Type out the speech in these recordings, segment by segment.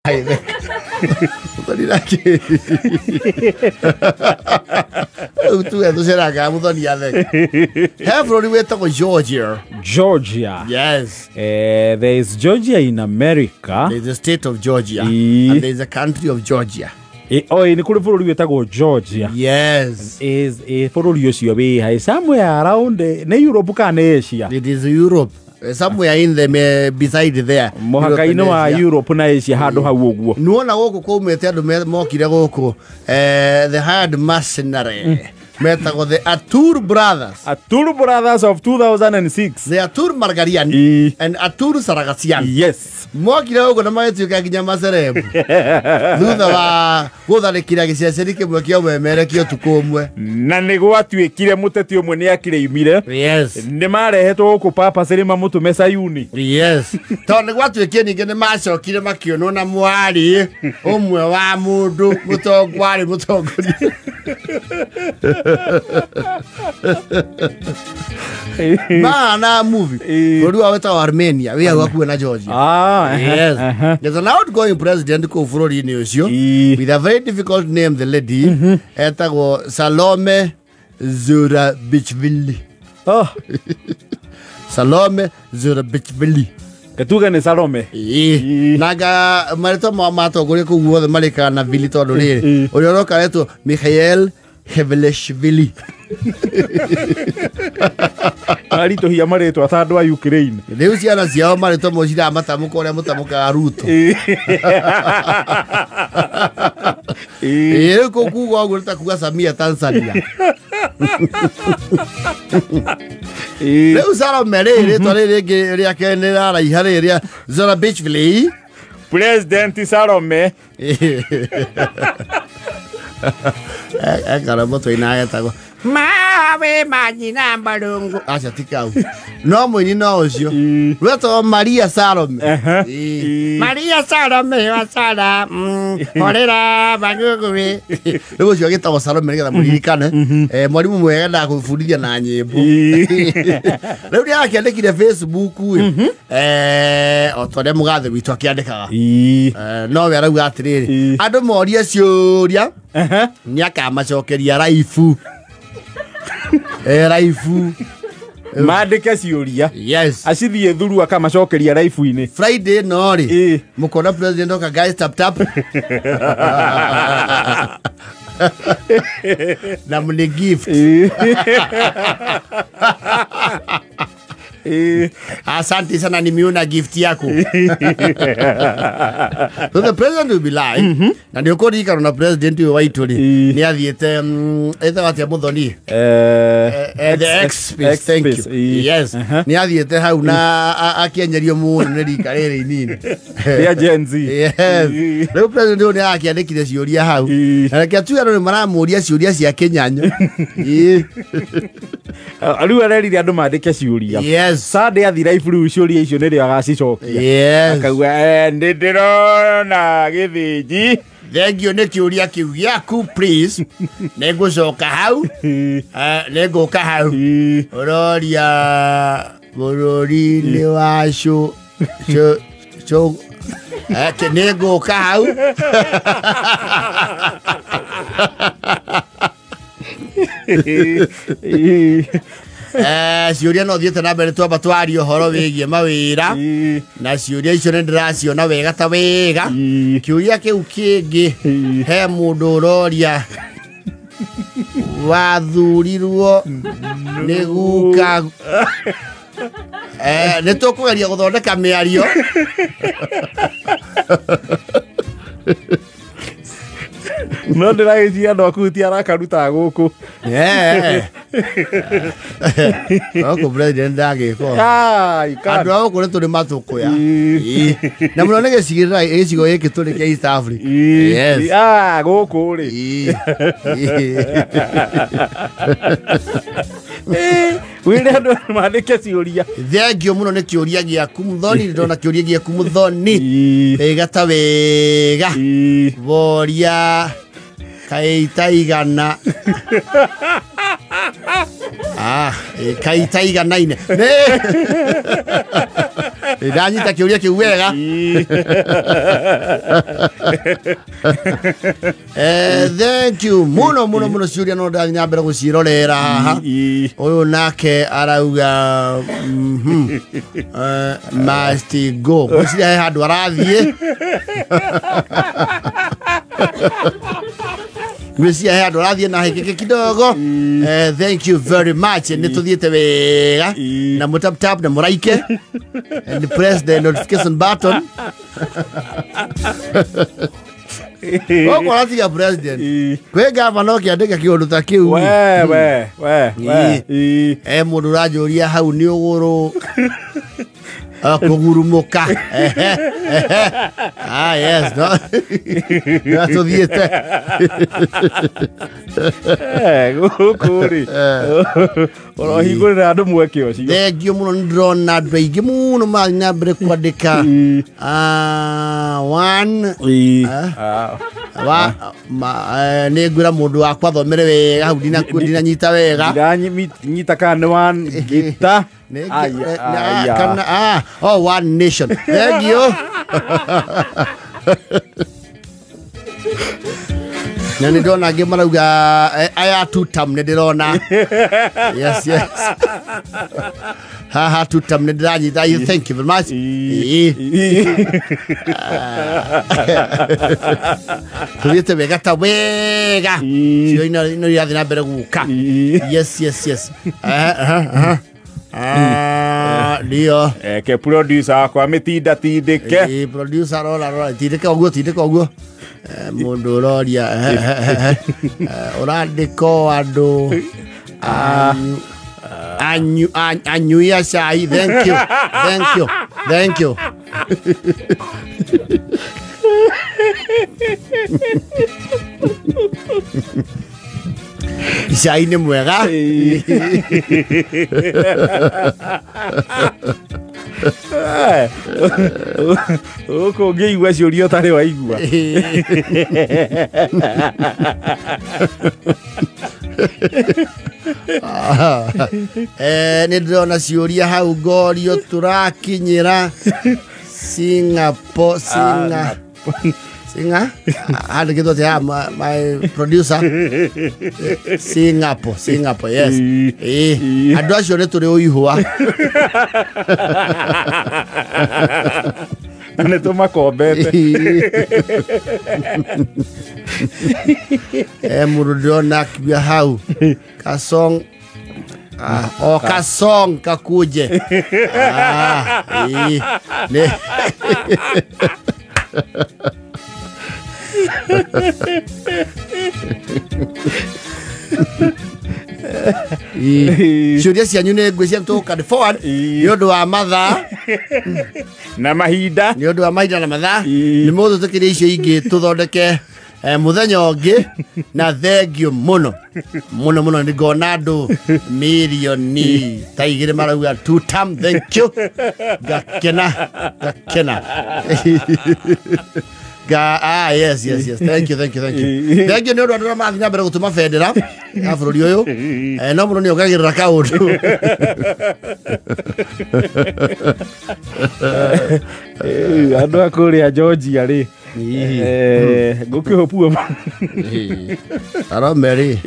Muthoni nake tu seraga muthoni athe he bũrũri wĩtagwo Georgia. Yes. There is Georgia in America. There is the state of Georgia and there is a country of Georgia. Ni kuri bũrũri wĩtagwo Georgia. Yes. Is bũrũri ũcio wĩ somewhere around Europe kana Asia. It is Europe. Somewhere in the beside there. Mohaka-inĩ wa Europe na Asia handũ hau ũguo. Nuona gũkũ kũmĩte andũ mokire gũkũ the hired mercenary. Metagwo the Atur brothers. Atur brothers of 2006. The Atur Margarian and Atur Saragasian. Yes. Mokire gũkũ na magĩtuĩka nginya macerebu. Thutha wa gũtharĩkĩra gĩceceni kĩmwe kĩa ũmemerekia ũtukũ ũmwe. Na nĩ gwatuĩkire mũteti ũmwe nĩ akĩreimire. Yes. Nĩ marehetwo gũkũ papa Serĩ mamũtũme Sayuni. Yes. Tondũ nĩ gwatuĩkire ningĩ nĩ macokire makĩonwo na mwarĩ ũmwe wa mũndũ mũtongoria. Mana movie. Bũrũri wa wĩtagwo Armenia wĩ hau hakuhĩ na Georgia. Yes. There's an outgoing president kũu bũrũri-inĩ ũcio with a very difficult name, the lady etagwo Salome Zurabichvili. Salome Zurabichvili. Ketuga nĩ Salome. Naga marĩtwa matongoria kũu guothe marĩkaga na vili tondũ rĩrĩ ũrĩa ũroka retwo Mikhail Heveleshvili. Aritohia marĩtwa ta andũ a Ukraine. Rĩu ciana ciao marĩtwa mociraga matamũka ũrĩa mũtamũkaga Ruto. Rĩu kuga ũguo ta kuga Samia Tanzania. Rĩu Salome rĩtwa rĩngĩ rĩake nĩ raraiha rĩrĩa Zurabichvili. President Salome. Ekara mũtwe-inĩ agetagwo mawe manyina mbarũngu. Aca ti kau no mũini no ũcio rwetagwo Maria Salome. Maria Salome wa Sara horera banguguĩ. Rĩu ũcio agĩtagwo Salome nĩgetha mũririkane mwarimũ mwega ndakũbundithia na nyĩmbo. Rĩu nĩakĩandĩkire Facebook o ta ũrĩa mũgathe witũ akĩandĩkaga nowe arauga atĩrĩrĩ andũ morie ciũria nĩakamacokeria raibu. Raibu mandĩke ciũria. Yes. Acithiĩ thuru akamacokeria raibu-inĩ. Friday no rĩ mũkona president oka guys tap tap na mune gift. Asante sana nimeona gift yako. So the president will be live. Na ndio kũririkana na president wa Italy nĩ athiĩte etha atia Muthoni the ex-space. Thank you. Yes. Nĩ athiĩte hau na akĩenyerio mũno nĩ rika rĩrĩ inini ya Gen Z. Yes. Rĩu president nĩ akĩandĩkire ciũria hau na reke tuge nĩ maramũria ciũria cia Kĩnyanyo. Rĩu arerire andũ mandĩke ciũria. Yes. Sade athira iburu ciũria icio nĩrĩo agacicokia. Yes. Akauga nĩ ndĩrona gĩthĩnji. Thengio nĩ kĩũria kĩu gĩaku please. Nĩngũcoka hau nĩngũka hau ũroria bũrũri-inĩ wa nĩngũka hau. Ciũria no thiĩte na mbere twamba twarie ũhoro wĩgiĩ mawĩra na ciũria icio nĩ ndĩraciona wega ta wega. Kĩũria kĩu kĩngĩ he mũndũ ũroria wathurirwo nĩ guka. Nĩ tũkũgeria gũthondeka mĩario. No ndĩragĩciria andũ aku ti arakaruta gũkũ. Gũkũ president ndagĩka andũ a gũkũ nĩ tũrĩ matũkũya na mũno nĩ gĩcigo gĩkĩ tũrĩ kĩa East Africa. Gũkũ rĩ wĩre andũ mandĩke ciũria. Thengio mũno nĩ kĩũria gĩaku Muthoni. Ndĩrona kĩũria gĩaku Muthoni wega ta wega. Voria kaita igana kaita igana-inĩ Ndanyita kiuria kiu wega. Thank you. Muno ciuria no ndathina mbere gucirorera haha. Uyu nake arauga must go. Guciria he handu arathie. Gwĩcia he andũ arathiĩ na hĩkĩkĩ kidogo. Thank you very much. Nĩ tũthiĩte wega na mũtap na mũraike and press the notification button. Oko ratiga president kwĩ gavana ũkĩandĩka kĩũndũ ta kĩu mũndũ ũranjũria hau nĩ ũgũrũ kugurumuka. Yes, no. That's dieta. Gukuri. Oro higurira andu mweke ucio. Thengio muno ndrona andu aingi muno magna mbere kwandika. One. Nĩ ngwĩra mũndũ wakwa thomere wega hau ndina nyita wega. Nyita kana one gita. One nation. Thank you. Na nĩ ndona angĩ marauga aya tutam nĩ ndĩrona. Yes. Haha tutam nĩ ndĩranyita. Thank you very much. Tũthiĩte wega ta wega. Cio ino irathiĩ na mbere guka. Yes. Ndio. Ke producer akwa mitinda tindike. Producer rola tindike oguo. Mundu roria urandiko andu anyuia cai. Thank you. Cai nĩ mwega. Uko ngeigua ciũria ũtarĩ waigua. Nĩ ndĩrona ciũria hau ngorio tũrakinyĩra Singapore. Hadi kitu ya my producer. Singapore, yes. Andu acio nĩ tũrĩ ũihũa. Nĩ tũmakombete. Mũndũ ndĩrona akĩbia hau Kasong. Kasong kakuje. Ciũria cianyu nĩ ngwĩcia tũkande forward nĩ ũndũ wa mathaa na mahinda. Nĩ ũndũ wa mahinda na mathaa nĩ mũndũ tũkĩrĩa icio ingĩ tũthondeke muthenya ũngĩ. Na thengiũ mũno nĩ ngona andũ milioni ta igĩrĩ marauga two term. Thank you. Gakena. Yes. Thank you. Thank you nĩ ũndũ andũ mathiĩ na mbere gũtũma bendera ya bũrũri ũyũ. No mũno nĩ ongagĩrĩra kaũndũ. Andũ a kũrĩa Georgia rĩ gũkĩhũpua aromeri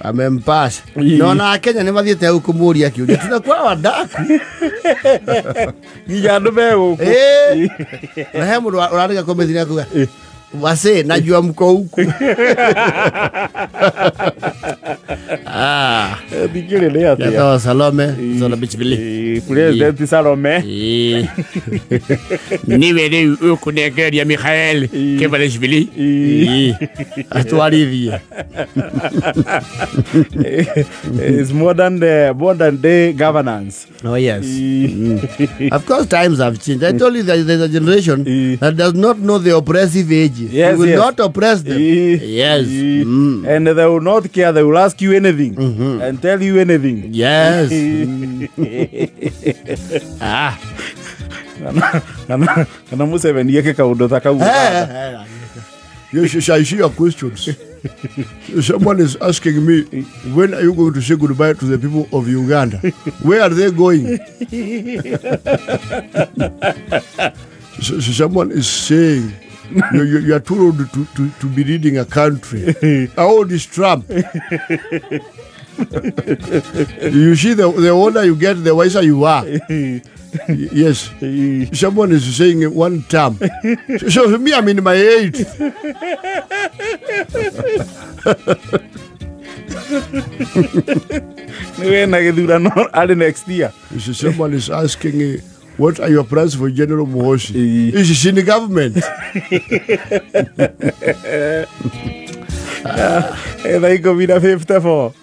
amempasa. No na Kenya nĩ mathiĩte hau kũmũria kĩũria tunakuwa wadaku. Nginya andũ megũkũ. Na he mũndũ ũrandĩka komedi na kuga wase najua mko huku. Dikire le atia. Ya Salome, zona bichibili. President Salome. Ni vele ukunegeria Mikhael Kevalishvili. Atuarivia. It's modern day governance. Oh yes. Of course times have changed. I told you that there's a generation that does not know the oppressive ages. Yes, you will not oppress them. Yes. And they will not care. They will ask you anything and tell you anything. Yes. Kana Museveni yake kaundo takau. You should your questions. Someone is asking me, when are you going to say goodbye to the people of Uganda? Where are they going? So someone is saying, you are too old to be leading a country. How old is Trump? You see, the older you get, the wiser you are. Yes. Someone is saying one term. So me, I'm in my 8th. Next year. So someone is asking, what are your plans for General Muhozi? Is she in the government? They go with a 54.